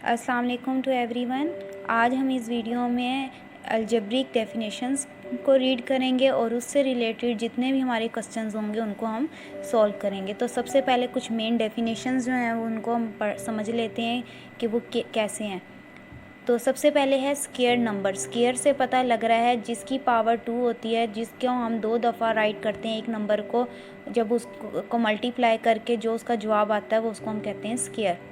अस्सलाम वालेकुम to everyone. आज हम इस वीडियो में अलजेब्रिक डेफिनेशंस को रीड करेंगे और उससे रिलेटेड जितने भी हमारे क्वेश्चंस होंगे उनको हम सॉल्व करेंगे। तो सबसे पहले कुछ मेन डेफिनेशंस जो हैं वो उनको हम समझ लेते हैं कि वो कैसे हैं। तो सबसे पहले है स्क्वायर नंबर। स्क्वायर से पता लग रहा है जिसकी पावर 2 होती है, जिसको हम 2 दफ़ा राइट करते हैं एक नंबर को, जब उसको मल्टीप्लाई करके जो उसका जवाब आता है वो उसको हम कहते हैं square.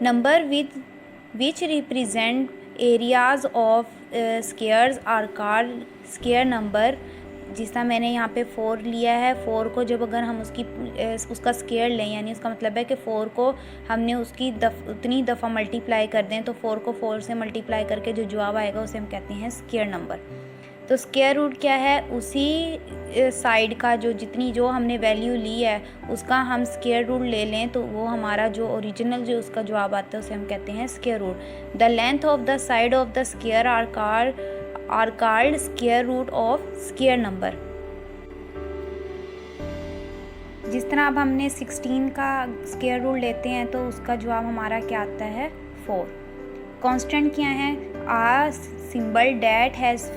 Number which represent areas of squares are called square number. जिस तरह मैंने यहाँ पे 4 लिया है, 4 को जब अगर हम उसका स्क्वायर लें, यानी उसका मतलब है कि 4 को हमने उसकी उतनी दफ़ा मल्टीप्लाई कर दें, तो 4 को 4 से मल्टीप्लाई करके जो जवाब आएगा उसे हम कहते हैं स्क्वायर नंबर। तो स्क्वायर रूट क्या है, उसी साइड का जो हमने वैल्यू ली है उसका हम स्क्वायर रूट ले लें तो वो हमारा जो ओरिजिनल जो उसका जवाब आता है उसे हम कहते हैं square root. The length of the side of the square are called square root of square number. जिस तरह अब हमने 16 का स्क्वायर रूट लेते हैं तो उसका जवाब हमारा क्या आता है 4। कांस्टेंट क्या है, a symbol that has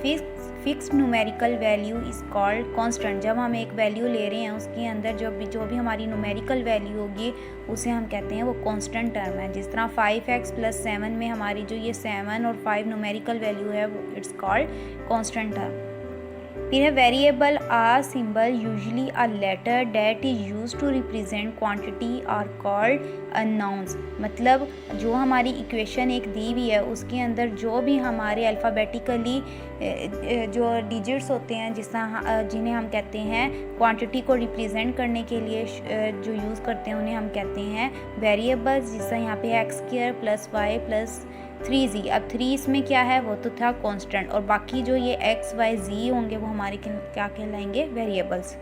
fixed numerical value is called constant. जब हम एक वैल्यू ले रहे हैं उसके अंदर जो भी हमारी न्यूमेरिकल वैल्यू होगी उसे हम कहते हैं वो कांस्टेंट टर्म है। जिस तरह 5x + 7 में हमारी जो ये 7 और 5 न्यूमेरिकल वैल्यू है वो इट्स कॉल्ड कांस्टेंट टर्म। फिर है variable. A symbol usually a letter that is used to represent quantity are called unknowns. मतलब जो हमारी इक्वेशन एक दी हुई है उसके अंदर जो भी हमारे अल्फ़ाबेटिकली जो डिजिट्स होते हैं जिन्हें हम कहते हैं क्वांटिटी को रिप्रेजेंट करने के लिए जो यूज़ करते हैं उन्हें हम कहते हैं वेरिएबल्स। जिससे यहाँ पे x² + y + 3z। अब 3 इसमें क्या है, वो तो था कांस्टेंट, और बाकी जो ये x y z होंगे वो हमारे क्या कहलाएंगे, वेरिएबल्स।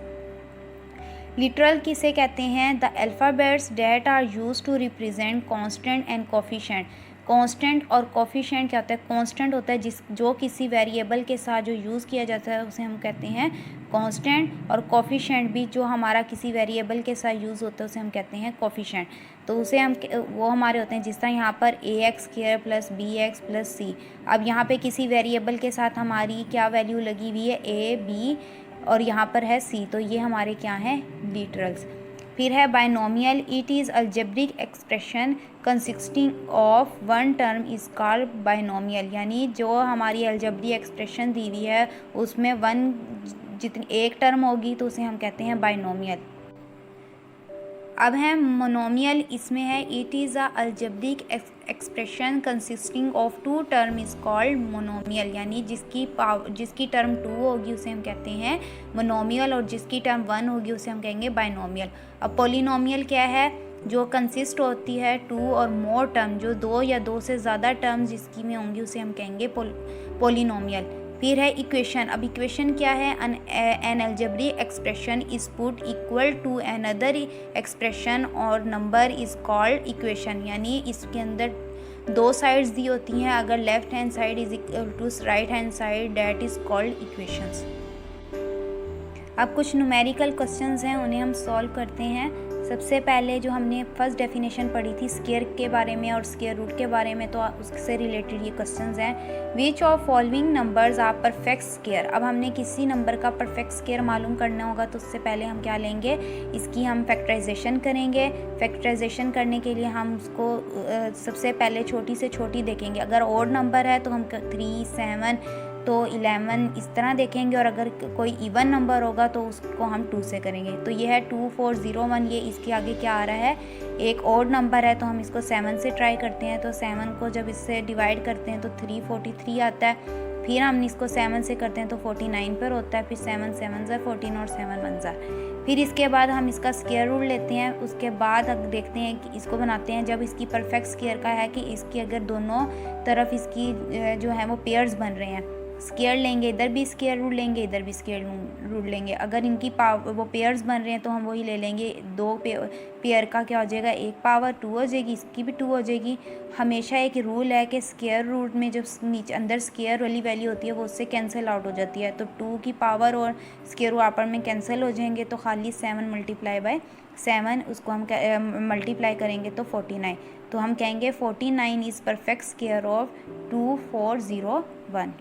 लिटरल किसे कहते हैं, the alphabets that are use to represent constant and coefficient. Constant और कोफिशिएंट क्या होता है, कांस्टेंट होता है जो किसी वेरिएबल के साथ जो यूज़ किया जाता है उसे हम कहते हैं कांस्टेंट, और कोफिशिएंट भी जो हमारा किसी वेरिएबल के साथ यूज़ होता है उसे हम कहते हैं कोफिशिएंट। तो उसे हम वो हमारे होते हैं जिस तरह यहाँ पर ax² + bx + c। अब यहाँ पे किसी वेरिएबल के साथ हमारी क्या वैल्यू लगी हुई है, a b, और यहाँ पर है c, तो ये हमारे क्या हैं, लिटरल्स। फिर है binomial. It is algebraic expression consisting of one term is called binomial. यानी जो हमारी अलजेब्रिक एक्सप्रेशन दी हुई है उसमें जितनी एक टर्म होगी तो उसे हम कहते हैं बाइनोमियल। अब है मोनोमियल। इसमें है it is a algebraic expression consisting of 2 term is called monomial. यानी जिसकी टर्म 2 होगी उसे हम कहते हैं मोनोमियल, और जिसकी टर्म 1 होगी उसे हम कहेंगे बाइनोमियल। अब पॉलिनोमियल क्या है, जो कंसिस्ट होती है 2 और मोर टर्म, जो 2 या 2 से ज़्यादा टर्म्स जिसकी में होंगी उसे हम कहेंगे पॉलिनोमियल। फिर है इक्वेशन। अब इक्वेशन क्या है, an algebraic expression is put equal to another expression or number is called equation. यानी इसके अंदर 2 साइड्स दी होती हैं, अगर left hand side is equal to right hand side, that is called equations. अब कुछ न्यूमेरिकल क्वेश्चंस हैं, उन्हें हम सॉल्व करते हैं। सबसे पहले जो हमने फर्स्ट डेफिनेशन पढ़ी थी स्क्वायर के बारे में और स्क्वायर रूट के बारे में, तो उससे रिलेटेड ये क्वेश्चंस हैं। Which of following numbers are perfect square. अब हमने किसी नंबर का परफेक्ट स्क्वायर मालूम करना होगा तो उससे पहले हम क्या लेंगे, इसकी हम फैक्टराइजेशन करेंगे। फैक्टराइजेशन करने के लिए हम उसको सबसे पहले छोटी से छोटी देखेंगे। अगर ऑड नंबर है तो हम 3, 7 तो 11 इस तरह देखेंगे, और अगर कोई इवन नंबर होगा तो उसको हम 2 से करेंगे। तो ये है 2, 4, 0, 1। ये इसके आगे क्या आ रहा है, एक ऑड नंबर है तो हम इसको 7 से ट्राई करते हैं। तो 7 को जब इससे डिवाइड करते हैं तो 343 आता है। फिर हम इसको 7 से करते हैं तो 49 पर होता है। फिर 7 7 ज़ा 14 और 7 1 ज़ा। फिर इसके बाद हम इसका स्क्वायर रूट लेते हैं। उसके बाद अब देखते हैं कि इसको बनाते हैं। जब इसकी परफेक्ट स्क्वायर का है कि इसकी अगर दोनों तरफ इसकी जो है वो पेयर्स बन रहे हैं, स्क्वायर लेंगे, इधर भी स्क्वायर रूट लेंगे, इधर भी स्क्वायर रूट लेंगे। अगर इनकी वो पेयर्स बन रहे हैं तो हम वही ले लेंगे। 2 पेयर का क्या हो जाएगा, एक पावर 2 हो जाएगी, इसकी भी 2 हो जाएगी। हमेशा एक रूल है कि स्क्वायर रूट में जब नीचे अंदर स्क्वायर वाली वैल्यू होती है वो उससे कैंसिल आउट हो जाती है। तो 2 की पावर और स्क्वायर रूट आपस में कैंसिल हो जाएंगे, तो खाली 7 × 7 उसको हम मल्टीप्लाई करेंगे तो 49। तो हम कहेंगे 49 इज़ परफेक्ट स्क्वायर ऑफ 2401।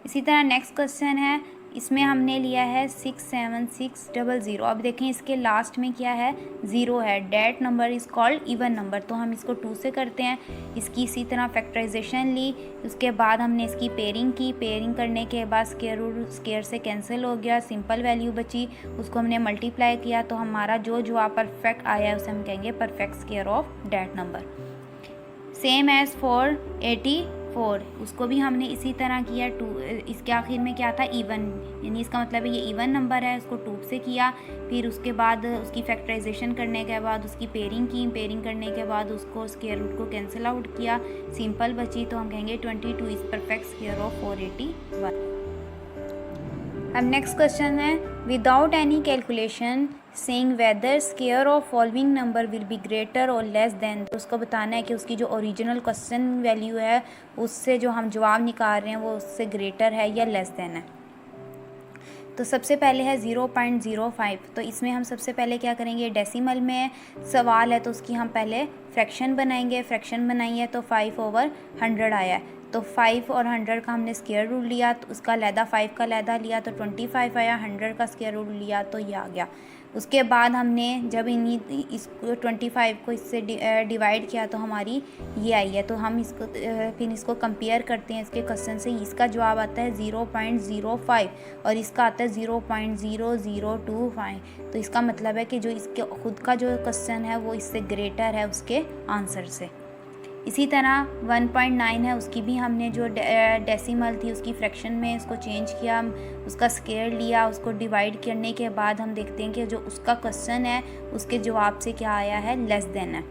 इसी तरह नेक्स्ट क्वेश्चन है, इसमें हमने लिया है 67600। अब देखें इसके लास्ट में क्या है, 0 है। That number is called even number, तो हम इसको 2 से करते हैं। इसकी इसी तरह फैक्टराइजेशन ली, उसके बाद हमने इसकी पेयरिंग की। पेयरिंग करने के बाद स्क्वायर रूट स्क्वायर से कैंसिल हो गया, सिंपल वैल्यू बची, उसको हमने मल्टीप्लाई किया, तो हमारा जो जवाब परफेक्ट आया है उसे हम कहेंगे perfect square of that number. Same as for 84, उसको भी हमने इसी तरह किया। 2 इसके आखिर में क्या था, इवन, यानी इसका मतलब है ये इवन नंबर है, उसको 2 से किया। फिर उसके बाद उसकी फैक्टराइजेशन करने के बाद उसकी पेयरिंग की। पेयरिंग करने के बाद उसको स्क्वायर रूट को कैंसिल आउट किया, सिंपल बची, तो हम कहेंगे 22 इज़ परफेक्ट स्क्वायर ऑफ 481। अब नेक्स्ट क्वेश्चन है, without any calculation saying whether square of following number will be greater or less than. तो उसको बताना है कि उसकी जो ओरिजिनल क्वेश्चन वैल्यू है उससे जो हम जवाब निकाल रहे हैं वो उससे ग्रेटर है या लेस देन है। तो सबसे पहले है 0.05, तो इसमें हम सबसे पहले क्या करेंगे, डेसिमल में सवाल है तो उसकी हम पहले फ्रैक्शन बनाएंगे। फ्रैक्शन बनाइए तो 5/100 आया है, तो 5 और 100 का हमने स्क्वायर रूट लिया, तो उसका लैदा 5 का लैदा लिया तो 25 आया। 100 का स्क्वायर रूट लिया तो ये आ गया। उसके बाद हमने जब इसको 25 को इससे डिवाइड किया तो हमारी ये आई है। तो हम इसको फिर इसको कंपेयर करते हैं इसके क्वेश्चन से। इसका जवाब आता है 0.05 और इसका आता है 0.0025। तो इसका मतलब है कि जो इसके खुद का जो क्वेश्चन है वो इससे ग्रेटर है उसके आंसर से। इसी तरह 1.9 है, उसकी भी हमने जो डेसिमल थी उसकी फ्रैक्शन में इसको चेंज किया, उसका स्क्वायर लिया, उसको डिवाइड करने के बाद हम देखते हैं कि जो उसका क्वेश्चन है उसके जवाब से क्या आया है, लेस देन है।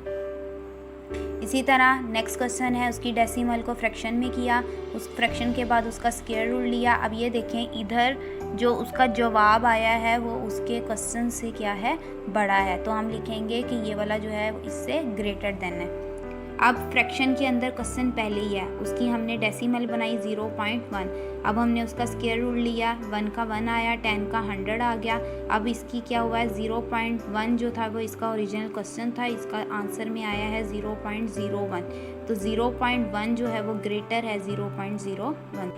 इसी तरह नेक्स्ट क्वेश्चन है, उसकी डेसिमल को फ्रैक्शन में किया, उस फ्रैक्शन के बाद उसका स्क्वायर रूट लिया। अब ये देखें इधर जो उसका जवाब आया है वो उसके क्वेश्चन से क्या है, बड़ा है, तो हम लिखेंगे कि ये वाला जो है इससे ग्रेटर देन है। अब फ्रैक्शन के अंदर क्वेश्चन पहले ही है, उसकी हमने डेसिमल बनाई 0.1। अब हमने उसका स्क्वायर रूट लिया, 1 का 1 आया, 10 का 100 आ गया। अब इसकी क्या हुआ है, 0.1 जो था वो इसका ओरिजिनल क्वेश्चन था, इसका आंसर में आया है 0.01। तो 0.1 जो है वो ग्रेटर है 0.01।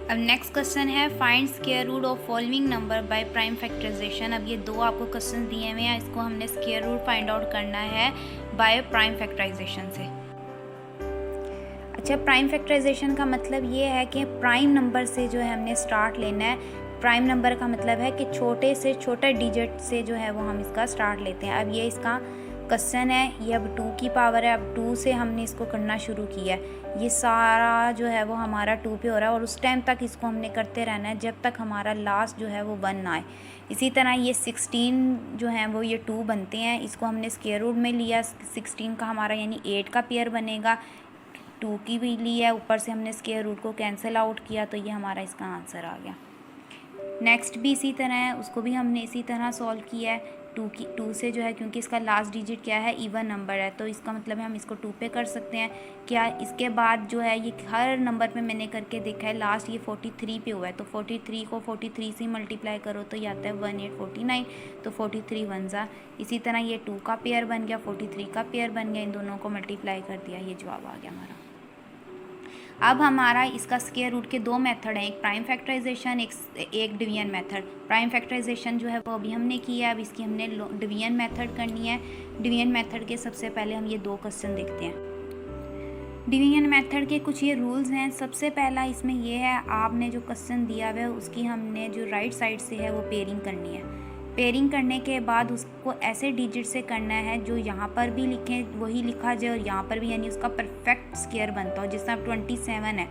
अब नेक्स्ट क्वेश्चन है, find square root of following number by prime factorisation. अब ये दो आपको क्वेश्चन दिए हुए हैं, इसको हमने स्क्वायर रूट फाइंड आउट करना है बाय प्राइम फैक्टराइजेशन से। अच्छा, प्राइम फैक्टराइजेशन का मतलब ये है कि प्राइम नंबर से जो है हमने स्टार्ट लेना है। प्राइम नंबर का मतलब है कि छोटे से छोटा डिजिट से जो है वो हम इसका स्टार्ट लेते हैं। अब ये इसका क्वेश्चन है, ये अब 2 की पावर है, अब 2 से हमने इसको करना शुरू किया है। ये सारा जो है वो हमारा 2 पे हो रहा है और उस टाइम तक इसको हमने करते रहना है जब तक हमारा लास्ट जो है वो 1 ना आए। इसी तरह ये 16 जो है वो ये 2 बनते हैं, इसको हमने स्क्वायर रूट में लिया, 16 का हमारा यानी 8 का पेयर बनेगा, 2 की भी ली है, ऊपर से हमने स्क्वायर रूट को कैंसिल आउट किया, तो ये हमारा इसका आंसर आ गया। नेक्स्ट भी इसी तरह है, उसको भी हमने इसी तरह सॉल्व किया है। 2 से जो है, क्योंकि इसका लास्ट डिजिट क्या है, इवन नंबर है, तो इसका मतलब है हम इसको 2 पे कर सकते हैं। क्या इसके बाद जो है ये हर नंबर पे मैंने करके देखा है, लास्ट ये 43 पे हुआ है, तो 43 को 43 से मल्टीप्लाई करो तो ये आता है 1849, तो 43 1 जा। इसी तरह ये 2 का पेयर बन गया, 43 का पेयर बन गया, इन दोनों को मल्टीप्लाई कर दिया, ये जवाब आ गया हमारा। अब हमारा इसका स्क्वायर रूट के 2 मेथड हैं, एक प्राइम फैक्टराइजेशन, एक डिवीजन मेथड। प्राइम फैक्टराइजेशन जो है वो अभी हमने किया है, अब इसकी हमने डिवीजन मेथड करनी है। डिवीजन मेथड के सबसे पहले हम ये 2 क्वेश्चन देखते हैं। डिवीजन मेथड के कुछ ये रूल्स हैं। सबसे पहला इसमें ये है, आपने जो क्वेश्चन दिया हुआ है उसकी हमने जो राइट साइड से है वो पेयरिंग करनी है। पेयरिंग करने के बाद उसको ऐसे डिजिट से करना है जो यहाँ पर भी लिखें वही लिखा जाए और यहाँ पर भी, यानी उसका परफेक्ट स्क्वायर बनता हो। जैसे अब 27 है,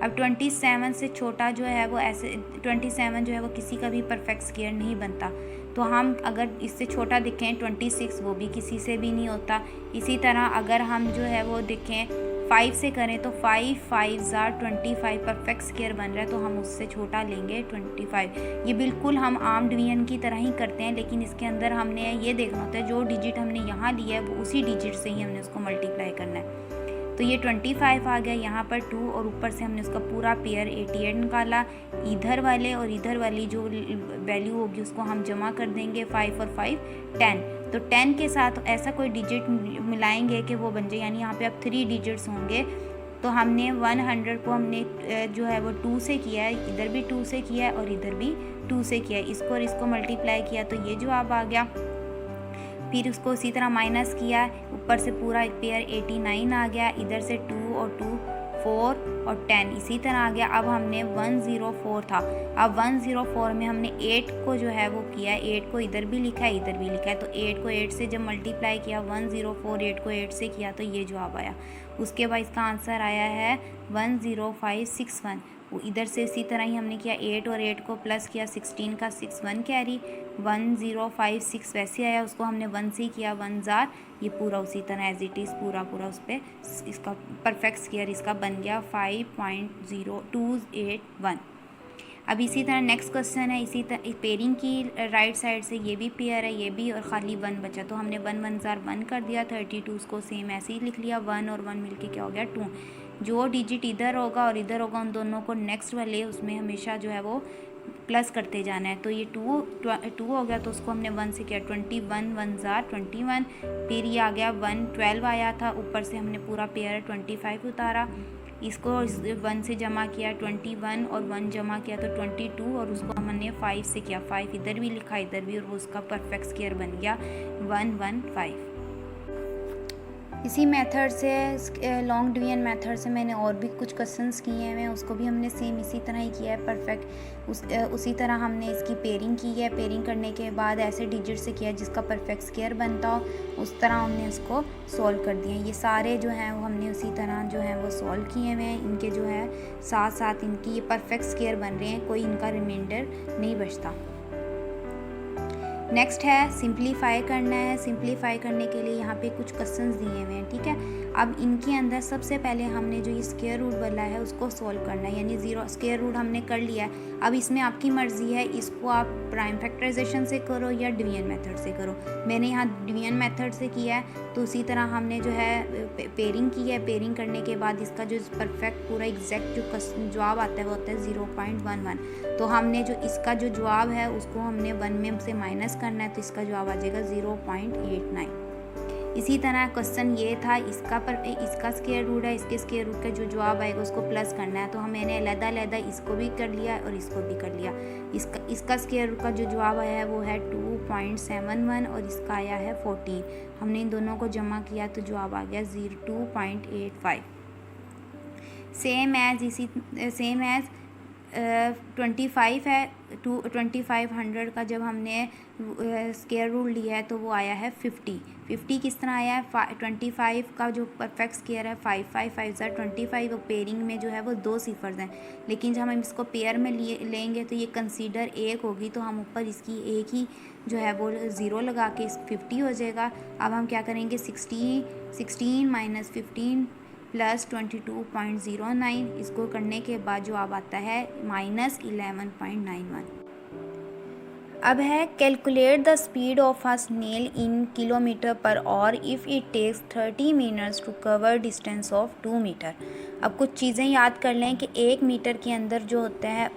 अब 27 से छोटा जो है वो ऐसे 27 जो है वो किसी का भी परफेक्ट स्क्वायर नहीं बनता। तो हम अगर इससे छोटा दिखें 26, वो भी किसी से भी नहीं होता। इसी तरह अगर हम जो है वो देखें 5 से करें तो 5 5 25 परफेक्ट स्क्वायर बन रहा है, तो हम उससे छोटा लेंगे 25। ये बिल्कुल हम आम डिवीजन की तरह ही करते हैं, लेकिन इसके अंदर हमने ये देखना होता है जो डिजिट हमने यहाँ लिया है वो उसी डिजिट से ही हमने उसको मल्टीप्लाई करना है। तो ये 25 आ गया, यहाँ पर 2 और ऊपर से हमने उसका पूरा पेयर 88 निकाला। इधर वाले और इधर वाली जो वैल्यू होगी उसको हम जमा कर देंगे, 5 और 5 10। तो 10 के साथ ऐसा कोई डिजिट मिलाएंगे कि वो बन जाए, यानी यहाँ पे अब 3 डिजिट्स होंगे। तो हमने 100 को हमने जो है वो 2 से किया है, इधर भी 2 से किया है और इधर भी 2 से किया है, इसको और इसको मल्टीप्लाई किया तो ये जवाब आ गया। फिर उसको उसी तरह माइनस किया, ऊपर से पूरा पेयर 89 आ गया, इधर से 2 और 2 4 और 10 इसी तरह आ गया। अब हमने 104 था, अब 104 में हमने 8 को जो है वो किया है, 8 को इधर भी लिखा है इधर भी लिखा है, तो 8 को 8 से जब मल्टीप्लाई किया 104, 8 को 8 से किया तो ये जवाब आया। उसके बाद इसका आंसर आया है 10561। वो इधर से इसी तरह ही हमने किया, 8 और 8 को प्लस किया, 16 का 6 1 कैरी 1056 वैसे आया, उसको हमने 1 से किया 1 जार, ये पूरा उसी तरह एज इट इज़ पूरा उस पर इसका परफेक्ट स्क्वायर इसका बन गया 5.0281। अब इसी तरह नेक्स्ट क्वेश्चन है, इसी तरह पेयरिंग की राइट साइड से ये भी पेयर है ये भी, और ख़ाली 1 बचा, तो हमने 1 1 जार 1 कर दिया, 32 को सेम ऐसे ही लिख लिया, 1 और 1 मिलके क्या हो गया 2। जो डिजिट इधर होगा और इधर होगा उन दोनों को नेक्स्ट वाले उसमें हमेशा जो है वो प्लस करते जाना है। तो ये 2 हो गया, तो उसको हमने 1 से किया, 21 1 जार 21, फिर ये आ गया 1 12 आया था, ऊपर से हमने पूरा पेयर 25 उतारा, इसको 1 से जमा किया 21 और 1 जमा किया तो 22, और उसको हमने 5 से किया, 5 इधर भी लिखा इधर भी, और वो उसका परफेक्ट स्क्वायर बन गया 115। इसी मेथड से लॉन्ग डिवीजन मेथड से मैंने और भी कुछ क्वेश्चंस किए हैं, उसको भी हमने सेम इसी तरह ही किया है परफेक्ट। उसी तरह हमने इसकी पेयरिंग की है, पेयरिंग करने के बाद ऐसे डिजिट से किया जिसका परफेक्ट स्क्वायर बनता हो, उस तरह हमने उसको सॉल्व कर दिया। ये सारे जो हैं वो हमने उसी तरह जो है वो सॉल्व किए हुए हैं, इनके जो है साथ साथ इनकी ये परफेक्ट स्क्वायर बन रहे हैं, कोई इनका रिमाइंडर नहीं बचता। नेक्स्ट है सिंप्लीफाई करना है। सिंप्लीफाई करने के लिए यहाँ पे कुछ क्वेश्चंस दिए हुए हैं, ठीक है। अब इनके अंदर सबसे पहले हमने जो ये स्क्वायर रूट वाला है उसको सॉल्व करना है, यानी ज़ीरो स्क्वायर रूट हमने कर लिया है। अब इसमें आपकी मर्ज़ी है, इसको आप प्राइम फैक्टराइजेशन से करो या डिवीजन मेथड से करो। मैंने यहाँ डिवीजन मेथड से किया है, तो उसी तरह हमने जो है पेयरिंग की है। पेयरिंग करने के बाद इसका जो परफेक्ट पूरा एग्जैक्ट जो जवाब आता है वो होता है 0.11। तो हमने जो इसका जो जवाब है उसको हमने 1 में से माइनस करना है, तो इसका जवाब आ जाएगा 0.89। इसी तरह क्वेश्चन ये था, इसका स्क्वायर रूट है, इसके स्क्वायर रूट का जो जवाब आएगा उसको प्लस करना है। तो मैंने अलग-अलग इसको भी कर लिया और इसको भी कर लिया। इसका स्क्वायर रूट का जो जवाब आया है वो है 2.71 और इसका आया है 14। हमने इन दोनों को जमा किया तो जवाब आ गया 2.85। सेम एज 25 है, 2500 का जब हमने स्क्वायर रूट लिया है तो वो आया है 50 किस तरह आया है, 25 का जो परफेक्ट स्क्वायर है 5 5 5 25, वो पेयरिंग में जो है वो 2 सिफर्स हैं, लेकिन जब हम इसको पेयर में लेंगे तो ये कंसीडर 1 होगी, तो हम ऊपर इसकी एक ही जो है वो 0 लगा के 50 हो जाएगा। अब हम क्या करेंगे, 16 माइनस 15 प्लस 22.09, इसको करने के बाद जो अब आता है -11.91। अब है calculate the speed of a snail in kilometre per hour if it takes 30 minutes to cover distance of 2 metre. अब कुछ चीज़ें याद कर लें कि 1 मीटर के अंदर जो होता है,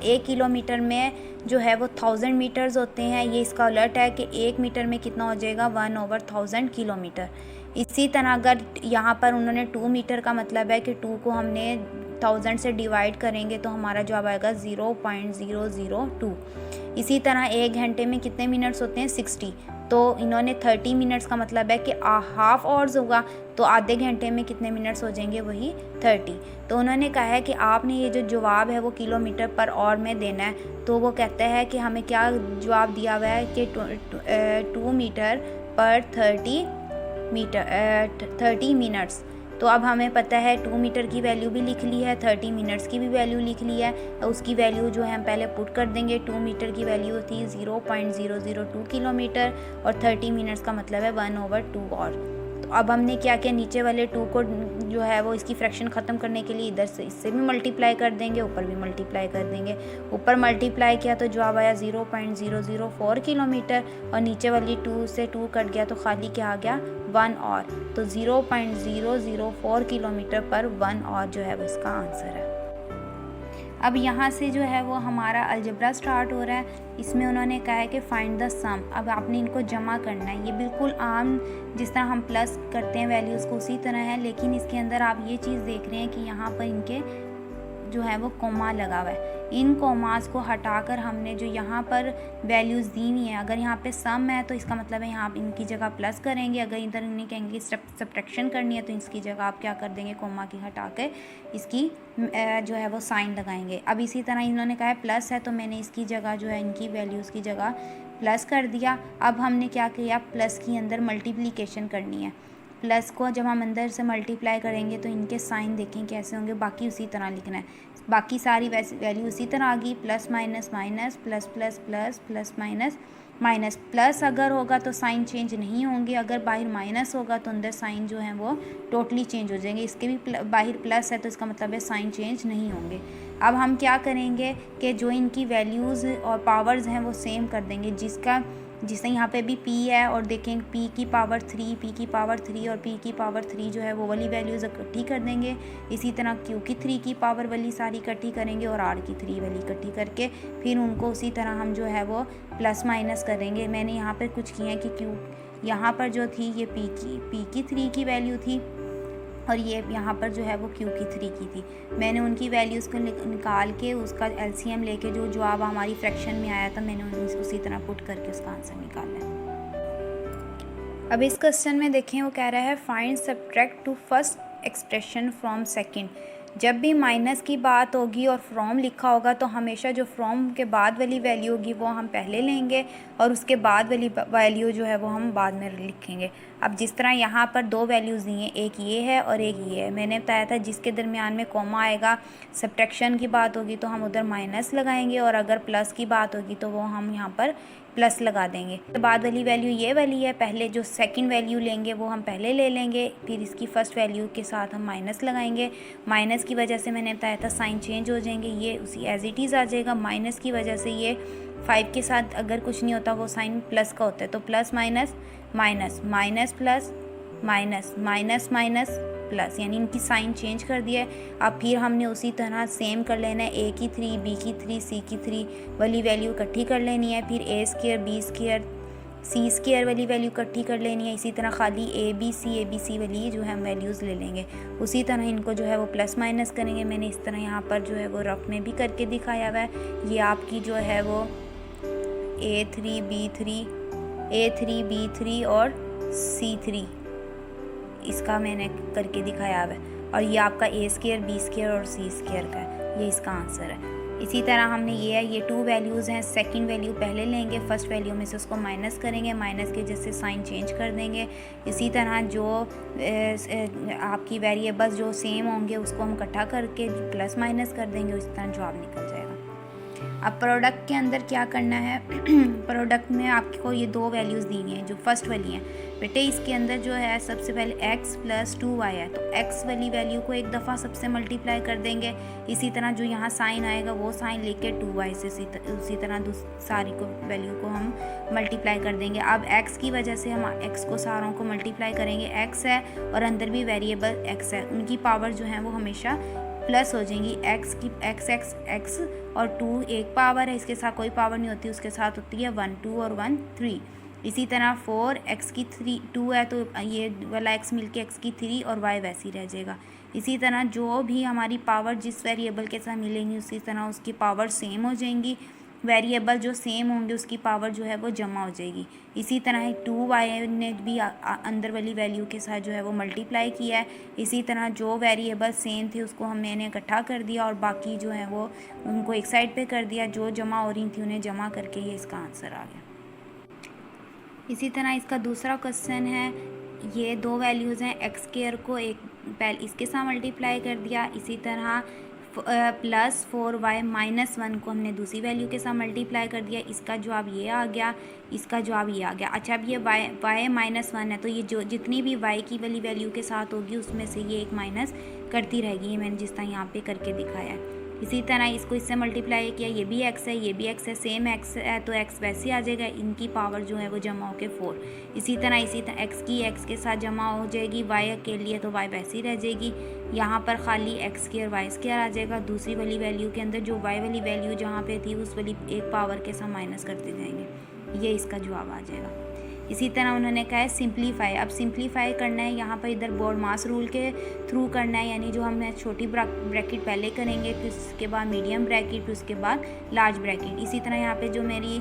1 किलोमीटर में जो है वो 1000 मीटर्स होते हैं। ये इसका उलट है कि 1 मीटर में कितना हो जाएगा, 1/1000 किलोमीटर। इसी तरह अगर यहाँ पर उन्होंने 2 मीटर का मतलब है कि 2 को हमने 1000 से डिवाइड करेंगे तो हमारा जवाब आएगा 0.002। इसी तरह 1 घंटे में कितने मिनट्स होते हैं, 60। तो इन्होंने 30 मिनट्स का मतलब है कि हाफ आवर्स होगा, तो आधे घंटे में कितने मिनट्स हो जाएंगे, वही 30। तो उन्होंने कहा है कि आपने ये जो जवाब है वो किलोमीटर पर आवर में देना है। तो वो कहता है कि हमें क्या जवाब दिया हुआ है कि 2 मीटर पर 30 मिनट्स। तो अब हमें पता है 2 मीटर की वैल्यू भी लिख ली है, 30 मिनट्स की भी वैल्यू लिख ली है। उसकी वैल्यू जो है हम पहले पुट कर देंगे। 2 मीटर की वैल्यू थी 0.002 किलोमीटर और 30 मिनट्स का मतलब है 1/2 और। तो अब हमने क्या किया, नीचे वाले 2 को जो है वो इसकी फ्रैक्शन ख़त्म करने के लिए इधर से इससे भी मल्टीप्लाई कर देंगे, ऊपर भी मल्टीप्लाई कर देंगे। ऊपर मल्टीप्लाई किया तो जवाब आया 0.004 किलोमीटर और नीचे वाली 2 से 2 कट गया तो खाली क्या आ गया, 1 और। तो 0.004 किलोमीटर पर 1 और जो है वो इसका आंसर है। अब यहाँ से जो है वो हमारा अलजेब्रा स्टार्ट हो रहा है। इसमें उन्होंने कहा है कि फाइंड द सम। अब आपने इनको जमा करना है। ये बिल्कुल आम जिस तरह हम प्लस करते हैं वैल्यूज़ को उसी तरह है, लेकिन इसके अंदर आप ये चीज़ देख रहे हैं कि यहाँ पर इनके जो है वो कोमा लगा हुआ है। इन कोमास को हटाकर हमने जो यहाँ पर वैल्यूज़ दी हुई हैं, अगर यहाँ पे सम है तो इसका मतलब है यहाँ इनकी जगह प्लस करेंगे। अगर इधर इन्हें कहेंगे सब्ट्रैक्शन करनी है तो इसकी जगह आप क्या कर देंगे, कोमा की हटा के इसकी जो है वो साइन लगाएंगे। अब इसी तरह इन्होंने कहा है प्लस है तो मैंने इसकी जगह जो है इनकी वैल्यूज़ की जगह प्लस कर दिया। अब हमने क्या किया, प्लस की अंदर मल्टीप्लिकेशन करनी है। प्लस को जब हम अंदर से मल्टीप्लाई करेंगे तो इनके साइन देखें कैसे होंगे, बाकी उसी तरह लिखना है। बाकी सारी वैसी वैल्यू उसी तरह आ गई, plus minus minus, plus plus plus, plus minus minus. Plus अगर होगा तो साइन चेंज नहीं होंगे, अगर बाहर माइनस होगा तो अंदर साइन जो है वो टोटली चेंज हो जाएंगे। इसके भी बाहर प्लस है तो इसका मतलब है साइन चेंज नहीं होंगे। अब हम क्या करेंगे कि जो इनकी वैल्यूज़ और पावर्स हैं वो सेम कर देंगे। जिससे यहाँ पे भी p है और देखें p की पावर 3, p की पावर 3 और p की पावर 3 जो है वो वाली वैल्यूज़ इकट्ठी कर देंगे। इसी तरह q की 3 की पावर वाली सारी इकट्ठी करेंगे और r की 3 वाली इकट्ठी करके फिर उनको उसी तरह हम जो है वो प्लस माइनस करेंगे। मैंने यहाँ पर कुछ किया है कि q यहाँ पर जो थी ये p की 3 की वैल्यू थी और ये यहाँ पर जो है वो q की 3 की थी। मैंने उनकी वैल्यूज़ को निकाल के उसका LCM लेके जो जवाब हमारी फ्रैक्शन में आया था मैंने उसी तरह पुट करके उसका आंसर निकाला है। अब इस क्वेश्चन में देखें वो कह रहा है find subtract to first expression from second. जब भी माइनस की बात होगी और फ्रॉम लिखा होगा तो हमेशा जो फ्रॉम के बाद वाली वैल्यू होगी वो हम पहले लेंगे और उसके बाद वाली वैल्यू जो है वो हम बाद में लिखेंगे। अब जिस तरह यहाँ पर दो वैल्यूज़ दी हैं, एक ये है और एक ये है। मैंने बताया था जिसके दरमियान में कोमा आएगा, सब्ट्रैक्शन की बात होगी तो हम उधर माइनस लगाएंगे और अगर प्लस की बात होगी तो वो हम यहाँ पर प्लस लगा देंगे। तो बाद वाली वैल्यू ये वाली है, पहले जो सेकंड वैल्यू लेंगे वो हम पहले ले लेंगे, फिर इसकी फ़र्स्ट वैल्यू के साथ हम माइनस लगाएंगे। माइनस की वजह से मैंने बताया था साइन चेंज हो जाएंगे, ये उसी एज इट इज़ आ जाएगा। माइनस की वजह से ये 5 के साथ अगर कुछ नहीं होता वो साइन प्लस का होता है, तो plus minus minus minus plus minus minus minus plus, यानी इनकी साइन चेंज कर दिया है। अब फिर हमने उसी तरह सेम कर लेना है, a की 3, b की 3, c की 3 वाली वैल्यू इकट्ठी कर लेनी है। फिर a square b square c square वाली वैल्यू इकट्ठी कर लेनी है। इसी तरह खाली a b c वाली जो है हम वैल्यूज़ ले लेंगे। उसी तरह इनको जो है वो प्लस माइनस करेंगे। मैंने इस तरह यहाँ पर जो है वो रफ में भी करके दिखाया हुआ है। ये आपकी जो है वो a3 b3 और c3 इसका मैंने करके दिखाया हुआ है और ये आपका a स्क्वायर b स्क्वायर और c स्क्वायर का है, ये इसका आंसर है। इसी तरह हमने ये 2 वैल्यूज़ हैं, सेकंड वैल्यू पहले लेंगे, फर्स्ट वैल्यू में से उसको माइनस करेंगे, माइनस के जैसे साइन चेंज कर देंगे। इसी तरह जो आपकी वेरिएबल्स जो सेम होंगे उसको हम इकट्ठा करके प्लस माइनस कर देंगे, उस तरह जवाब निकल जाएगा। अब प्रोडक्ट के अंदर क्या करना है प्रोडक्ट में आपको ये 2 वैल्यूज़ दी हैं जो फर्स्ट वाली हैं। बेटे इसके अंदर जो है सबसे पहले x + 2y है, तो x वाली वैल्यू को एक दफ़ा सबसे मल्टीप्लाई कर देंगे। इसी तरह जो यहाँ साइन आएगा वो साइन लेके 2y से उसी तरह सारी को वैल्यू को हम मल्टीप्लाई कर देंगे। अब x की वजह से हम x को सारों को मल्टीप्लाई करेंगे, x है और अंदर भी वेरिएबल x है, उनकी पावर जो है वो हमेशा प्लस हो जाएंगी। x और 2 एक पावर है, इसके साथ कोई पावर नहीं होती, उसके साथ होती है 1 2 और 1 3। इसी तरह 4 x की 2 है तो ये वाला x मिलके x की 3 और y वैसी रह जाएगा। इसी तरह जो भी हमारी पावर जिस वेरिएबल के साथ मिलेंगी उसी तरह उसकी पावर सेम हो जाएंगी। वेरिएबल जो सेम होंगे उसकी पावर जो है वो जमा हो जाएगी। इसी तरह 2y ने भी अंदर वाली वैल्यू के साथ जो है वो मल्टीप्लाई किया है। इसी तरह जो वेरिएबल सेम थे उसको हमने इकट्ठा कर दिया और बाकी जो है वो उनको एक साइड पे कर दिया, जो जमा हो रही थी उन्हें जमा करके ये इसका आंसर आ गया। इसी तरह इसका दूसरा क्वेश्चन है, ये 2 वैल्यूज़ हैं, x² को एक पहले इसके साथ मल्टीप्लाई कर दिया, इसी तरह +4y - 1 को हमने दूसरी वैल्यू के साथ मल्टीप्लाई कर दिया, इसका जवाब ये आ गया, इसका जवाब ये आ गया। अच्छा अब ये y -1 है तो ये जो जितनी भी y की वाली वैल्यू के साथ होगी उसमें से ये एक माइनस करती रहेगी, ये मैंने जिस तरह यहाँ पे करके दिखाया है। इसी तरह इसको इससे मल्टीप्लाई किया, ये भी x है, ये भी x है, सेम x है तो x वैसे आ जाएगा, इनकी पावर जो है वो जमा होके 4। इसी तरह x की x के साथ जमा हो जाएगी, y के लिए तो y वैसी रह जाएगी, यहाँ पर खाली x स्क्वायर y स्क्वायर आ जाएगा। दूसरी वाली वैल्यू के अंदर जो y वाली वैल्यू जहाँ पे थी उस वाली एक पावर के साथ माइनस करते जाएंगे, ये इसका जवाब आ जाएगा। इसी तरह उन्होंने कहा है सिंप्लीफाई। अब सिंप्लीफाई करना है यहाँ पर इधर बोर्डमास रूल के थ्रू करना है, यानी जो हमने छोटी ब्रैकेट पहले करेंगे, फिर उसके बाद मीडियम ब्रैकेट, फिर उसके बाद लार्ज ब्रैकेट। इसी तरह यहाँ पे जो मेरी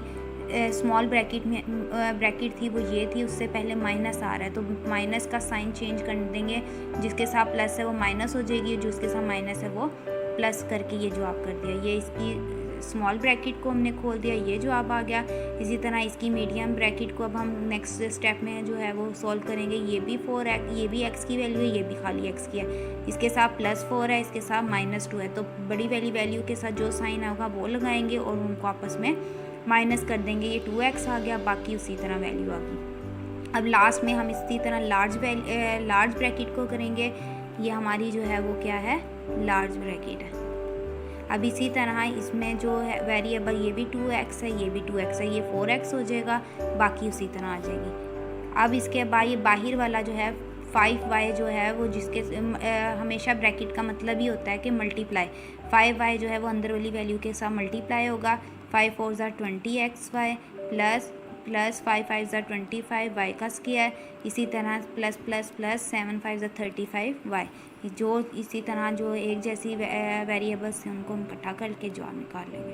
स्मॉल ब्रैकेट थी वो ये थी, उससे पहले माइनस आ रहा है तो माइनस का साइन चेंज कर देंगे, जिसके साथ प्लस है वो माइनस हो जाएगी, जो उसके साथ माइनस है वो प्लस करके ये जवाब कर दिया। ये इसकी स्मॉल ब्रैकेट को हमने खोल दिया, ये जवाब आ गया। इसी तरह इसकी मीडियम ब्रैकेट को अब हम नेक्स्ट स्टेप में जो है वो सॉल्व करेंगे। ये भी 4x, ये भी x की वैल्यू है, ये भी खाली x की है, इसके साथ +4 है, इसके साथ -2 है, तो बड़ी वाली वैल्यू के साथ जो साइन होगा वो लगाएंगे और उनको आपस में माइनस कर देंगे। ये 2x आ गया, बाकी उसी तरह वैल्यू आ गई। अब लास्ट में हम इसी तरह लार्ज ब्रैकेट को करेंगे। ये हमारी जो है वो क्या है, लार्ज ब्रैकेट है। अब इसी तरह इसमें जो है वेरिएबल, ये भी 2x है, ये भी 2x है, ये 4x हो जाएगा, बाकी उसी तरह आ जाएगी। अब इसके बाद ये बाहर वाला जो है 5y जो है वो, जिसके हमेशा ब्रैकेट का मतलब ही होता है कि मल्टीप्लाई, 5y जो है वो अंदर वाली वैल्यू के साथ मल्टीप्लाई होगा। 5 4 ज़ा 20xy प्लस 5 5 ज़ा 25 y का स्क्वायर, इसी तरह प्लस 7 5 ज़ा 35 y, जो इसी तरह जो एक जैसी वेरिएबल्स हैं उनको हम इकट्ठा करके जवाब निकाल लेंगे।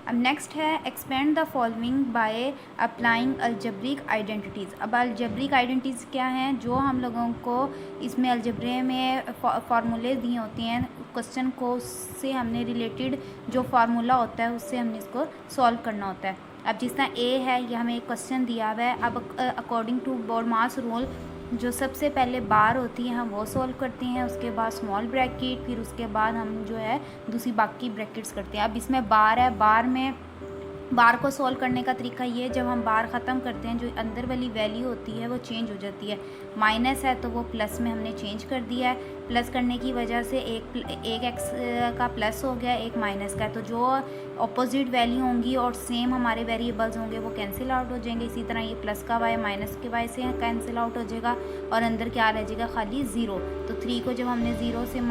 अब नेक्स्ट है expand the following by applying algebraic identities. अब अलजेब्रिक आइडेंटिटीज़ क्या हैं, जो हम लोगों को इसमें अलजेब्रे में फार्मूले दिए होते हैं, क्वेश्चन को उससे हमने रिलेटेड जो फार्मूला होता है उससे हमने इसको सॉल्व करना होता है। अब जिस तरह ए है, ये हमें एक क्वेश्चन दिया हुआ है। अब अकॉर्डिंग टू बोर्डमास रूल जो सबसे पहले बार होती है हम वो सॉल्व करते हैं, उसके बाद स्मॉल ब्रैकेट, फिर उसके बाद हम जो है दूसरी बाकी ब्रैकेट्स करते हैं। अब इसमें बार है, बार को सॉल्व करने का तरीका ये, जब हम बार ख़त्म करते हैं जो अंदर वाली वैल्यू होती है वो चेंज हो जाती है। माइनस है तो वो प्लस में हमने चेंज कर दिया है, प्लस करने की वजह से एक एक्स का प्लस हो गया, एक माइनस का, तो जो अपोजिट वैल्यू होंगी और सेम हमारे वेरिएबल्स होंगे वो कैंसिल आउट हो जाएंगे। इसी तरह ये प्लस का वाई माइनस के वाई से कैंसिल आउट हो जाएगा और अंदर क्या रह जाएगा, खाली 0। तो 3 को जब हमने 0 से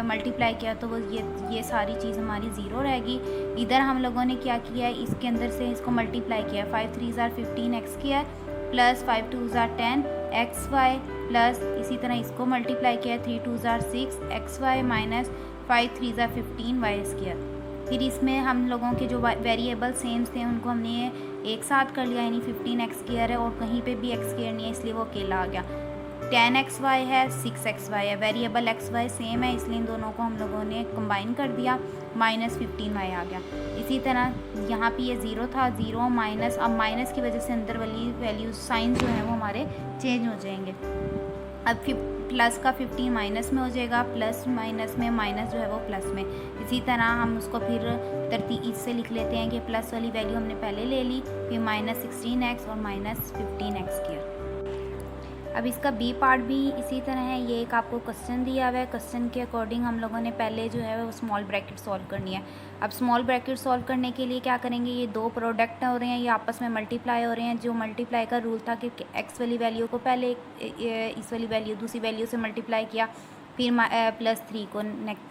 मल्टीप्लाई किया तो वो ये सारी चीज़ हमारी 0 रहेगी। इधर हम लोगों ने क्या किया है, इसके अंदर से इसको मल्टीप्लाई किया, 5 3 ज़ा 15x किया प्लस 5 2 ज़ा 10xy प्लस इसी तरह इसको मल्टीप्लाई किया, 3 2 ज़ा 6xy माइनस 5 3 ज़ा 15y किया। फिर इसमें हम लोगों के जो वेरिएबल सेम थे उनको हमने एक साथ कर लिया, यानी 15x स्क्वायर है और कहीं पे भी x स्क्वायर नहीं है इसलिए वो अकेला आ गया। 10xy है, 6xy है, वेरिएबल xy सेम है इसलिए इन दोनों को हम लोगों ने कंबाइन कर दिया, माइनस 15y आ गया। इसी तरह यहाँ पे ये 0 था, 0 माइनस, अब माइनस की वजह से अंदर वाली वैल्यू साइन जो है वो हमारे चेंज हो जाएंगे। अब प्लस का 15 माइनस में हो जाएगा, प्लस माइनस में माइनस जो है वो प्लस में। इसी तरह हम उसको फिर तरतीब से लिख लेते हैं कि प्लस वाली वैल्यू हमने पहले ले ली, फिर माइनस 16x और माइनस 15x किया। अब इसका बी पार्ट भी इसी तरह है, ये एक आपको क्वेश्चन दिया हुआ है, क्वेश्चन के अकॉर्डिंग हम लोगों ने पहले जो है वो स्मॉल ब्रैकेट सॉल्व करनी है। अब स्मॉल ब्रैकेट सॉल्व करने के लिए क्या करेंगे, ये दो प्रोडक्ट हो रहे हैं, ये आपस में मल्टीप्लाई हो रहे हैं। जो मल्टीप्लाई का रूल था कि एक्स वाली वैल्यू को पहले इस वाली वैल्यू दूसरी वैल्यू से मल्टीप्लाई किया, फिर +3 को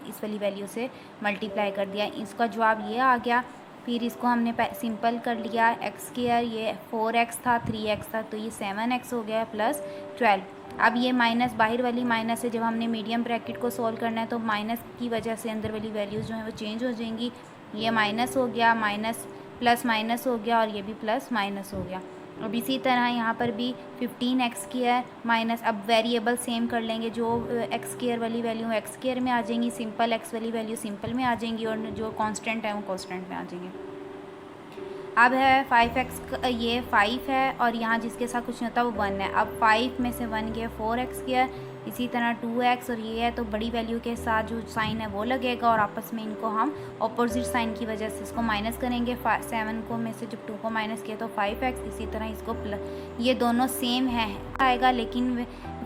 इस वाली वैल्यू से मल्टीप्लाई कर दिया, इसका जवाब ये आ गया। फिर इसको हमने सिंपल कर लिया, x स्क्वायर ये 4x था, 3x था, तो ये 7x हो गया प्लस 12। अब ये माइनस बाहर वाली माइनस है, जब हमने मीडियम ब्रैकेट को सॉल्व करना है तो माइनस की वजह से अंदर वाली वैल्यूज़ जो हैं वो चेंज हो जाएंगी। ये माइनस हो गया, माइनस प्लस माइनस हो गया और ये भी प्लस माइनस हो गया। अब इसी तरह यहाँ पर भी 15x स्क्वायर माइनस, अब वेरिएबल सेम कर लेंगे, जो x स्क्वायर वाली वैल्यू x स्क्वायर में आ जाएंगी, सिंपल x वाली वैल्यू सिंपल में आ जाएंगी और जो कांस्टेंट है वो कांस्टेंट में आ जाएंगे। अब है 5x, ये 5 है और यहाँ जिसके साथ कुछ नहीं होता वो 1 है। अब 5 में से 1 गया 4x गया, इसी तरह 2x और ये है तो बड़ी वैल्यू के साथ जो साइन है वो लगेगा और आपस में इनको हम ऑपोजिट साइन की वजह से इसको माइनस करेंगे। 7 को में से जब 2 को माइनस किया तो 5x, इसी तरह इसको प्लस, ये दोनों सेम है आएगा लेकिन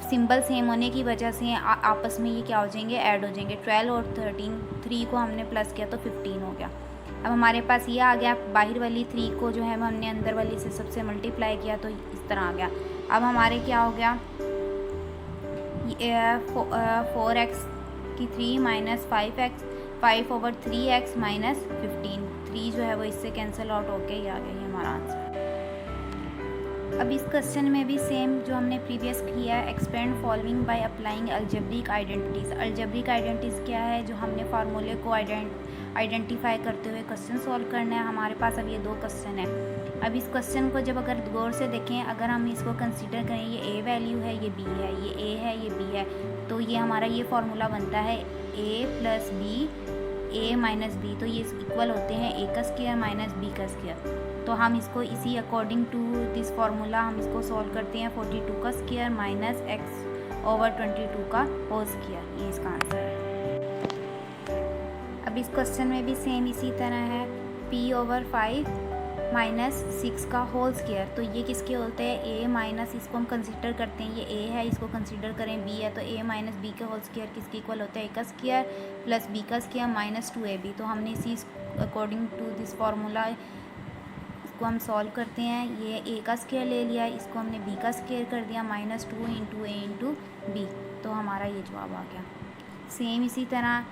सिंबल सेम होने की वजह से आपस में ये क्या हो जाएंगे, ऐड हो जाएंगे। 12 और 13, 3 को हमने प्लस किया तो 15 हो गया। अब हमारे पास ये आ गया, बाहर वाली 3 को जो है हमने अंदर वाली से सबसे मल्टीप्लाई किया तो इस तरह आ गया। अब हमारे क्या हो गया, 4x की 3 माइनस 5x, 5/3x माइनस 15, 3 जो है वो इससे कैंसिल आउट होके ही आ गया, ये हमारा आंसर। अब इस क्वेश्चन में भी सेम जो हमने प्रीवियस किया है, expand following by applying algebraic identities. Algebraic identities क्या है, जो हमने फार्मूले को आइडेंटिफाई करते हुए क्वेश्चन सॉल्व करना है। हमारे पास अब ये 2 क्वेश्चन है। अब इस क्वेश्चन को जब अगर गौर से देखें, अगर हम इसको कंसीडर करें, ये ए वैल्यू है, ये बी है, ये ए है, ये बी है, तो ये हमारा ये फार्मूला बनता है ए plus B, A minus B, तो ये इक्वल होते हैं ए का स्क्वायर माइनस बी का स्क्वायर। तो हम इसको इसी अकॉर्डिंग टू दिस फार्मूला हम इसको सॉल्व करते हैं। 42 का स्क्वायर माइनस x/22 का होल स्क्वायर, ये इसका आंसर है। अब इस क्वेश्चन में भी सेम इसी तरह है, p/5 माइनस 6 का होल स्क्वायर, तो ये किसके होते हैं, a माइनस, इसको हम कंसीडर करते हैं, ये a है, इसको कंसीडर करें b है, तो a माइनस बी का होल स्क्वायर किसके इक्वल होता है, a का स्क्वायर प्लस b का स्क्वायर माइनस 2ab। तो हमने इसी अकॉर्डिंग टू दिस फार्मूला इसको हम सॉल्व करते हैं। ये a का स्क्वायर ले लिया, इसको हमने b का स्क्वायर कर दिया, minus 2 into a into B, तो हमारा ये जवाब आ गया। सेम इसी तरह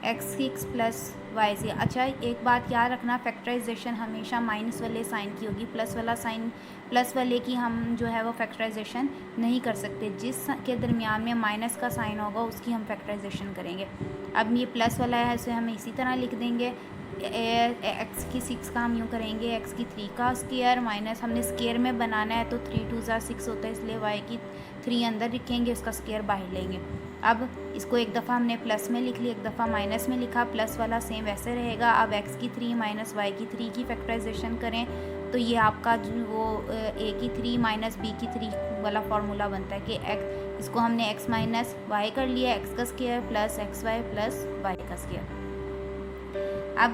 x6 प्लस वाई से। अच्छा, एक बात याद रखना, फैक्टराइजेशन हमेशा माइनस वाले साइन की होगी, प्लस वाला साइन, प्लस वाले की हम जो है वो फैक्टराइजेशन नहीं कर सकते। जिस के दरमियान में माइनस का साइन होगा उसकी हम फैक्टराइजेशन करेंगे। अब ये प्लस वाला है, इसे हम इसी तरह लिख देंगे, एक्स की 6 का हम यूँ करेंगे, एक्स की 3 का स्क्वायर माइनस, हमने स्क्वायर में बनाना है तो 3 2 6 होता है, इसलिए वाई की 3 अंदर लिखेंगे, उसका स्क्वायर बाहर लेंगे। अब इसको एक दफ़ा हमने प्लस में लिख लिया, एक दफ़ा माइनस में लिखा, प्लस वाला सेम वैसे रहेगा। अब एक्स की 3 माइनस वाई की 3 की फैक्टराइजेशन करें तो ये आपका जो वो ए की 3 माइनस बी की 3 वाला फार्मूला बनता है कि एक्स, इसको हमने एक्स माइनस वाई कर लिया, एक्स का square plus X Y plus Y का स्क्वायर। अब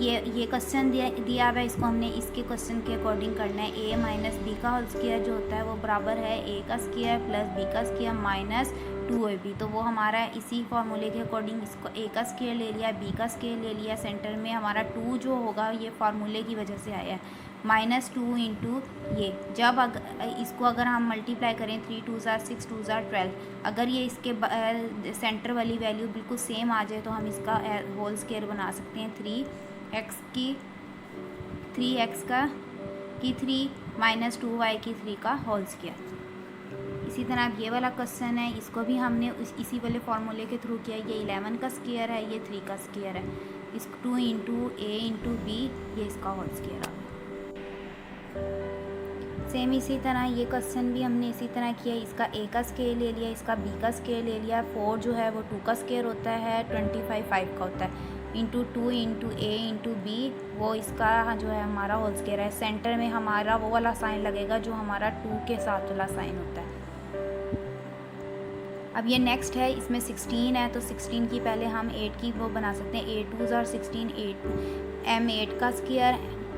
ये क्वेश्चन दिया हुआ है, इसको हमने इसके क्वेश्चन के अकॉर्डिंग करना है। ए माइनस बी का होल स्क्वायर जो होता है वो बराबर है ए का स्क्वायर प्लस बी का स्क्वायर माइनस 2ab। तो वो हमारा इसी फार्मूले के अकॉर्डिंग इसको ए का स्क्वायर ले लिया, बी का स्क्वायर ले लिया, सेंटर में हमारा 2 जो होगा ये फार्मूले की वजह से आया है, माइनस 2 इंटू ये। जब इसको अगर हम मल्टीप्लाई करें, 3 2 6 2 12, अगर ये इसके सेंटर वाली वैल्यू बिल्कुल सेम आ जाए तो हम इसका होल स्क्वायर बना सकते हैं। 3x की 3 माइनस 2y की 3 का होल स्क्वायर। इसी तरह अब ये वाला क्वेश्चन है, इसको भी हमने इसी वाले फार्मूले के थ्रू किया। ये 11 का स्क्वायर है, ये 3 का स्क्वायर है, इस 2 इंटू ए इंटू बी, ये इसका होल स्क्वायर आ गया। सेम इसी तरह ये क्वेश्चन भी हमने इसी तरह किया, इसका ए का स्क्वायर ले लिया, इसका बी का स्क्वायर ले लिया। 4 जो है वो 2 का स्क्वायर होता है, 25 5 का होता है, इंटू 2 इंटू ए इंटू बी, वो इसका जो है हमारा होल स्क्वायर है। सेंटर में हमारा वो वाला साइन लगेगा जो हमारा 2 के साथ वाला साइन होता है। अब ये नेक्स्ट है, इसमें 16 है तो 16 की पहले हम 8 की वो बना सकते हैं, 8 2 16, 8 m8 का स्क्वायर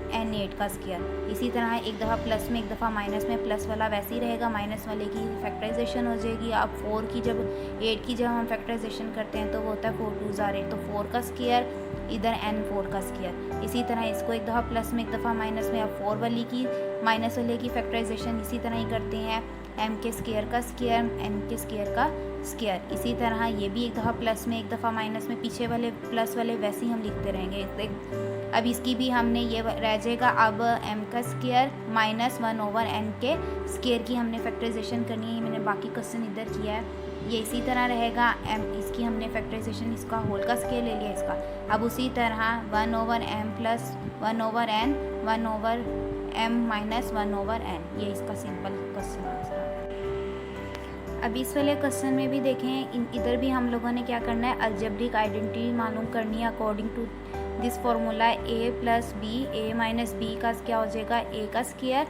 n8 का स्क्वायर। इसी तरह एक दफ़ा प्लस में एक दफ़ा माइनस में, प्लस वाला वैसे ही रहेगा, माइनस वाले की फैक्टराइजेशन हो जाएगी। अब 4 की जब 8 की जब हम फैक्टराइजेशन करते हैं तो वो होता है 4 2 8, तो 4 का स्क्वायर इधर n4 का स्क्वायर। इसी तरह इसको एक दफ़ा प्लस में एक दफ़ा माइनस में, अब 4 वाली की माइनस वाले की फैक्टराइजेशन इसी तरह ही करते हैं, m के स्क्वायर का स्क्वायर n के स्क्वायर का स्क्वायर। इसी तरह ये भी एक दफ़ा प्लस में एक दफ़ा माइनस में, पीछे वाले प्लस वाले वैसे ही हम लिखते रहेंगे। अब इसकी भी हमने ये रह जाएगा, अब m का स्क्वायर माइनस 1/n के स्क्वायर की हमने फैक्टराइजेशन करनी है। मैंने बाकी क्वेश्चन इधर किया है, ये इसी तरह रहेगा, m इसकी हमने फैक्टराइजेशन, इसका होल का स्क्वायर ले लिया इसका। अब उसी तरह 1/m plus 1/n 1/m minus 1/n, ये इसका सिंपल क्वेश्चन आंसर। अब इस वाले क्वेश्चन में भी देखें, इधर भी हम लोगों ने क्या करना है, अलजेब्रिक आइडेंटिटी मालूम करनी है according to this formula A plus B, A minus B का क्या हो जाएगा, ए का स्क्वायर,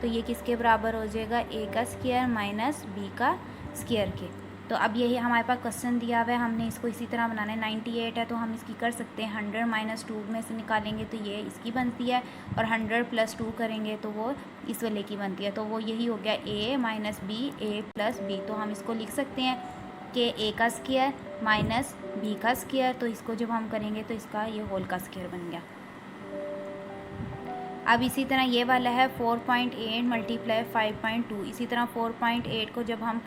तो ये किसके बराबर हो जाएगा, ए का स्क्वायर माइनस बी का स्क्वायर के। तो अब यही हमारे पास क्वेश्चन दिया हुआ है, हमने इसको इसी तरह बनाना है। 98 है तो हम इसकी कर सकते हैं 100 माइनस 2 में से निकालेंगे तो ये इसकी बनती है, और 100 प्लस 2 करेंगे तो वो इस वाले की बनती है। तो वो यही हो गया ए माइनस बी, ए प्लस बी। तो हम इसको लिख सकते हैं कि ए का स्क्वायर माइनस बी का स्क्वायर, तो इसको जब हम करेंगे तो इसका ये होल का स्क्वायर बन गया। अब इसी तरह ये वाला है 4.8 मल्टीप्लाई 5.2। इसी तरह 4.8 को जब हम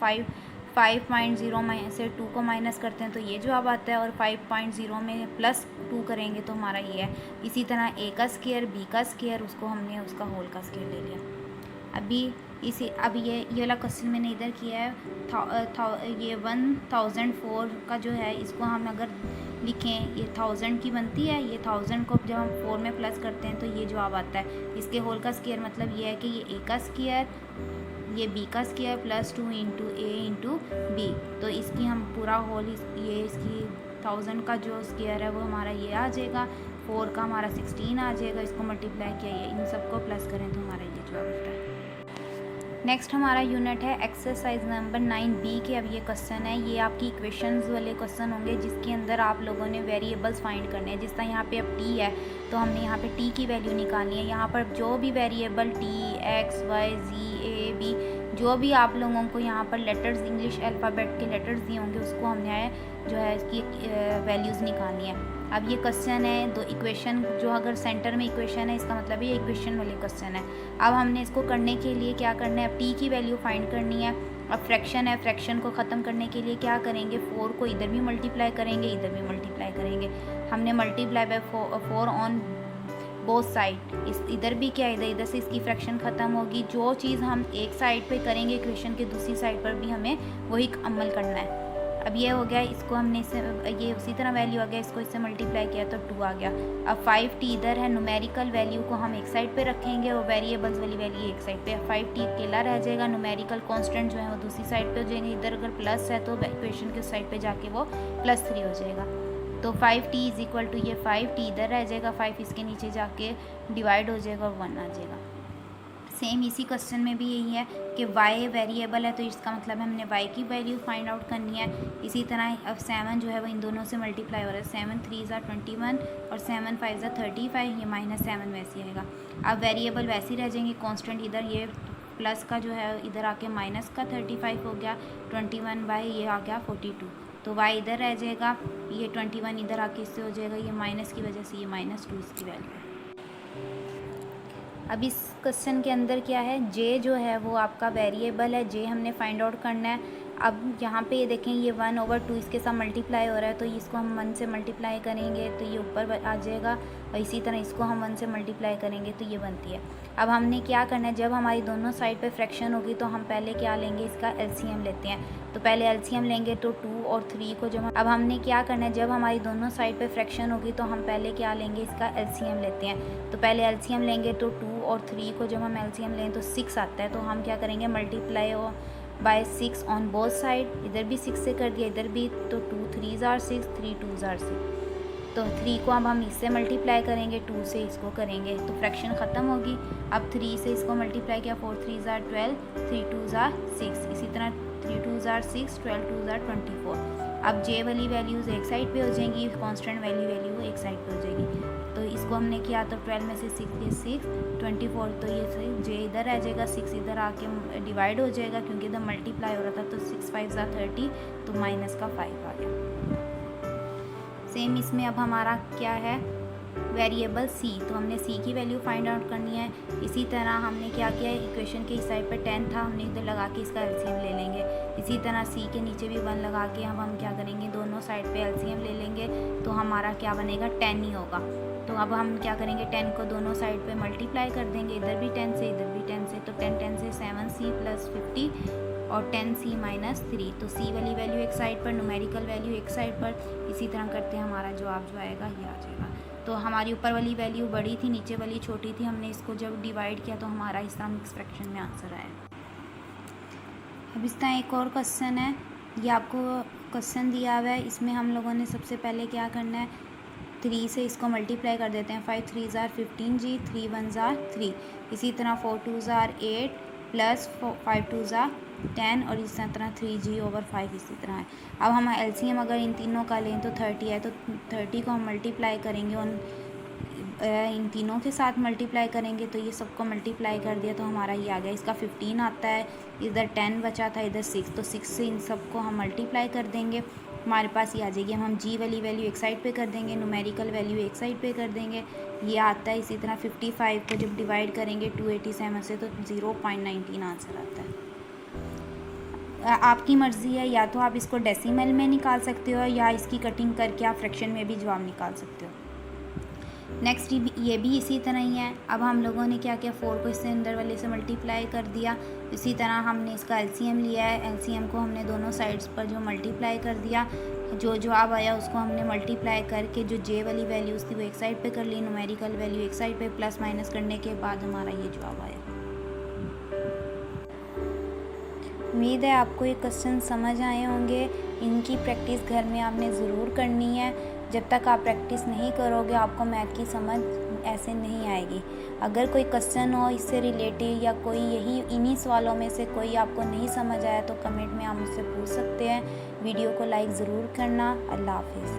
5.0 से 2 को माइनस करते हैं तो ये जवाब आता है, और 5.0 में प्लस 2 करेंगे तो हमारा ये है। इसी तरह ए का स्क्वायर, बी का स्क्वायर, उसको हमने उसका होल का स्क्वायर ले लिया। अब ये वाला क्वेश्चन मैंने इधर किया है। ये 1004 का जो है, इसको हम अगर लिखें, ये 1000 की बनती है। ये 1000 को जब हम 4 में प्लस करते हैं तो ये जवाब आता है। इसके होल का स्क्वायर मतलब ये है कि ये ए का स्क्वायर, ये बी का स्क्वायर प्लस 2 इंटू ए इंटू बी। तो इसकी हम पूरा होल, ये इसकी 1000 का जो स्क्वायर है वो हमारा ये आ जाएगा, 4 का हमारा 16 आ जाएगा। इसको मल्टीप्लाई किया, ये इन सबको प्लस करें तो हमारा ये जवाब आता है। नेक्स्ट हमारा यूनिट है एक्सरसाइज नंबर 9B के। अब ये क्वेश्चन है, ये आपकी इक्वेशंस वाले क्वेश्चन होंगे जिसके अंदर आप लोगों ने वेरिएबल्स फाइंड करने हैं। जिस तरह यहाँ पे अब t है तो हमने यहाँ पे t की वैल्यू निकालनी है। यहाँ पर जो भी variable t, x, y, z, a, b, जो भी आप लोगों को यहाँ पर लेटर्स, इंग्लिश अल्फ़ाबेट के लेटर्स दिए होंगे, उसको हमने जो है इसकी वैल्यूज़ निकालनी है। अब ये क्वेश्चन है, दो इक्वेशन, जो अगर सेंटर में इक्वेशन है इसका मतलब ये इक्वेशन वाले क्वेश्चन है। अब हमने इसको करने के लिए क्या करना है, अब टी की वैल्यू फाइंड करनी है। अब फ्रैक्शन है, फ्रैक्शन को ख़त्म करने के लिए क्या करेंगे, 4 को इधर भी मल्टीप्लाई करेंगे, इधर भी मल्टीप्लाई करेंगे। हमने multiply by 4 on both side, इस इधर भी क्या, इधर से इसकी फ्रैक्शन ख़त्म होगी। जो चीज़ हम एक साइड पे करेंगे इक्वेशन के, दूसरी साइड पर भी हमें वही अमल करना है। अब ये हो गया, इसको हमने इससे, ये उसी तरह वैल्यू आ गया, इसको इससे मल्टीप्लाई किया तो 2 आ गया। अब 5t इधर है, न्यूमेरिकल वैल्यू को हम एक साइड पे रखेंगे और वेरिएबल्स वाली वैल्यू एक साइड पे। 5t अकेला रह जाएगा, न्यूमेरिकल कांस्टेंट जो है वो दूसरी साइड पे हो जाएंगे। इधर अगर प्लस है तो इक्वेशन के साइड पे जाके वो +3 हो जाएगा। तो 5t इज इक्वल टू, ये 5t इधर रह जाएगा, 5 इसके नीचे जाके डिवाइड हो जाएगा और 1 आ जाएगा। सेम इसी क्वेश्चन में भी यही है कि y वेरिएबल है तो इसका मतलब हमने y की वैल्यू फाइंड आउट करनी है। इसी तरह अब 7 जो है वो इन दोनों से मल्टीप्लाई हो रहा है, 7 3 = 21 और 7 5 = 35, ये -7 वैसे आएगा। अब वेरिएबल वैसे ही रह जाएंगे, कांस्टेंट इधर ये प्लस का जो है इधर आके माइनस का 35 हो गया, 21 बाई ये आ गया 42, तो y इधर रह जाएगा, ये 21 इधर आके इससे हो जाएगा, ये माइनस की वजह से ये -2 इसकी वैल्यू है। अब इस क्वेश्चन के अंदर क्या है, j जो है वो आपका वेरिएबल है, j हमने फाइंड आउट करना है। अब यहाँ पे ये देखें, ये 1/2 इसके साथ मल्टीप्लाई हो रहा है, तो इसको हम 1 से मल्टीप्लाई करेंगे तो ये ऊपर आ जाएगा, और इसी तरह इसको हम 1 से मल्टीप्लाई करेंगे तो ये बनती है। अब हमने क्या करना है, जब हमारी दोनों साइड पे फ्रैक्शन होगी तो हम पहले क्या लेंगे, इसका एलसीएम लेते हैं। तो पहले एलसीएम लेंगे तो 2 और 3 को जब अब हमने क्या करना है, जब हमारी दोनों साइड पे फ्रैक्शन होगी तो हम पहले क्या लेंगे, इसका एलसीएम लेते हैं। तो पहले एलसीएम लेंगे तो 2 और 3 को जब हम एलसीएम लें तो 6 आता है, तो हम क्या करेंगे, multiply by 6 on both side, इधर भी 6 से कर दिया, इधर भी, तो 2 3 = 6, 3 2 = 6। तो 3 को अब हम इससे मल्टीप्लाई करेंगे, 2 से इसको करेंगे तो फ्रैक्शन ख़त्म होगी। अब 3 से इसको मल्टीप्लाई किया, 4 3 = 12, 3 2 = 6, इसी तरह 3 2 = 6, 12 2 = 24। अब j वाली वैल्यूज़ एक साइड पे हो जाएंगी, कांस्टेंट वैल्यू एक साइड पे हो जाएगी। तो इसको हमने किया तो 12 में से 6 24, तो ये j इधर रह जाएगा, 6 इधर आके डिवाइड हो जाएगा क्योंकि इधर मल्टीप्लाई हो रहा था, तो 6 5 = 30, तो -5 आ गया। सेम इसमें अब हमारा क्या है, वेरिएबल c, तो हमने c की वैल्यू फाइंड आउट करनी है। इसी तरह हमने क्या किया, इक्वेशन के इस साइड पर 10 था, हमने इधर लगा के इसका एलसीएम ले लेंगे। इसी तरह c के नीचे भी 1 लगा के हम क्या करेंगे, दोनों साइड पे एलसीएम ले लेंगे, तो हमारा क्या बनेगा, 10 ही होगा। तो अब हम क्या करेंगे, 10 को दोनों साइड पे मल्टीप्लाई कर देंगे, इधर भी 10 से, इधर भी 10 से, तो 10 10 से 7c + 50 और 10c - 3, तो c वाली वैल्यू एक साइड पर, न्यूमेरिकल वैल्यू एक साइड पर। इसी तरह करते हैं, हमारा जवाब जो आएगा ये आ जाएगा। तो हमारी ऊपर वाली वैल्यू बड़ी थी, नीचे वाली छोटी थी, हमने इसको जब डिवाइड किया तो हमारा इस तरह मिक्स फ्रैक्शन में आंसर आया। अब इस तरह एक और क्वेश्चन है, ये आपको क्वेश्चन दिया हुआ है, इसमें हम लोगों ने सबसे पहले क्या करना है, 3 से इसको मल्टीप्लाई कर देते हैं। 5 3 ज़ार 15 जी, 3 1 ज़ार 3। इसी तरह 4 2 ज़ार 8 प्लस 5 2 ज़ार 10 और इसी तरह 3 जी ओवर 5 इसी तरह है। अब हम एलसीएम अगर इन तीनों का लें तो 30 है, तो 30 को हम मल्टीप्लाई करेंगे उन इन तीनों के साथ मल्टीप्लाई करेंगे, तो ये सबको मल्टीप्लाई कर दिया तो हमारा ये आ गया। इसका 15 आता है, इधर 10 बचा था, इधर 6, तो 6 से इन सबको हम मल्टीप्लाई कर देंगे, हमारे पास ये आ जाएगी। हम जी वाली वैल्यू एक साइड पे कर देंगे, न्यूमेरिकल वैल्यू एक साइड पे कर देंगे, ये आता है। इसी तरह 55 को जब डिवाइड करेंगे 287 से तो 0.19 आंसर आता है। आपकी मर्ज़ी है, या तो आप इसको डेसिमल में निकाल सकते हो या इसकी कटिंग करके आप फ्रैक्शन में भी जवाब निकाल सकते हो। नेक्स्ट ये भी इसी तरह ही है। अब हम लोगों ने क्या किया, 4 को इससे अंदर वाले से मल्टीप्लाई कर दिया। इसी तरह हमने इसका एलसीएम लिया है, एलसीएम को हमने दोनों साइड्स पर जो मल्टीप्लाई कर दिया, जो जवाब आया उसको हमने मल्टीप्लाई करके जो जे वाली वैल्यूज़ थी वो एक साइड पे कर ली, न्यूमेरिकल वैल्यू एक साइड पे, प्लस माइनस करने के बाद हमारा ये जवाब आया। उम्मीद है आपको ये क्वेश्चन समझ आए होंगे। इनकी प्रैक्टिस घर में आपने ज़रूर करनी है। जब तक आप प्रैक्टिस नहीं करोगे आपको मैथ की समझ ऐसे नहीं आएगी। अगर कोई क्वेश्चन हो इससे रिलेटेड या कोई इन्हीं सवालों में से कोई आपको नहीं समझ आया तो कमेंट में आप मुझसे पूछ सकते हैं। वीडियो को लाइक ज़रूर करना। अल्लाह हाफिज़।